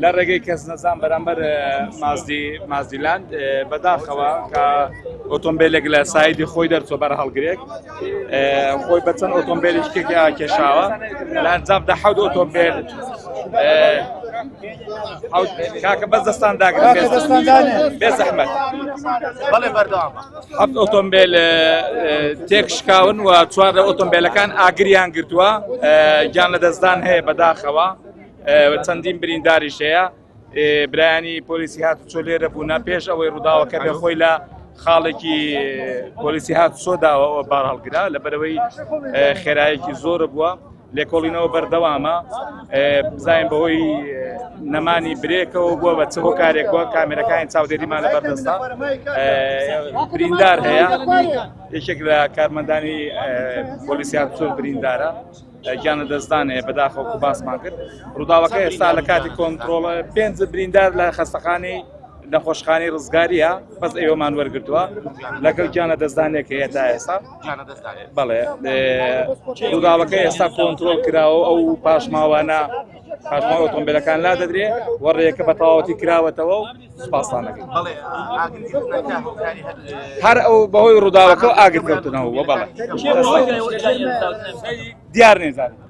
لە ڕێگەی کەس نەزان بەرامبەر مازدیلان بەداخەوە کە ئۆتۆمبیلێک لە سایدی خۆی دەرچۆ بەر هەڵگرێک خۆی بە چەند ئۆتۆمبیلێکێکی کێشاوە لە ئەنجامدا حەوت ئۆتۆمبیل کاکە بەس دەستان داگرن بێ زەحمەت حەوت ئۆتۆمبیل تێک شکاون و چوار لە ئۆتۆمبیلەکان ئاگریان گرتووە گیان لە دەستدان هەیە بەداخەوە چەندین برینداریش هەیە برایانی پۆلیسی هاتوچۆ لێرە بوونا پێش ئەوەی ڕووداوەکە بێ خۆی لە خاڵێکی پۆلیسی هاتوچۆ داوە بار هەڵگرا لەبەرەوەی خێرایەکی زۆر بووە لێکۆڵینەوە بەردەوامە بزانین بەهۆی نەمانی برێکەوە بووە بە چ هۆکارێک بووە کامێرەکانی چاودێریمان لەبەردەستا بریندار هەیە یەکێک لە کارمەندانی پۆلیسی هاتوچۆ بریندارە گیانە دەستدان هەیە بەداخەوە باسمان کرد ڕووداوەکە ئێستا لە کاتی کۆنتڕۆڵە 5 بریندار لە خەستەخانەی نەخۆشخانەی ڕزگاریە بەس ئێوەمان وەرگرتووە لەگەڵ گیانە دەستدانێک هەیە تا ئێستا بەڵێ ڕووداوەکە ئێستا کۆنتڕۆڵ کراوە ئەو پاشماوانە پاشماوە ئۆتۆمبیلەکان لا دەدرێ وەڕێیەکە بە تەواوەتی کراوەتەوە و سوپاسان دەکەین هەر ئەو بەهۆی ڕووداوەکە ئاگرکەوتنەوە بەڵێ دیار نێزانم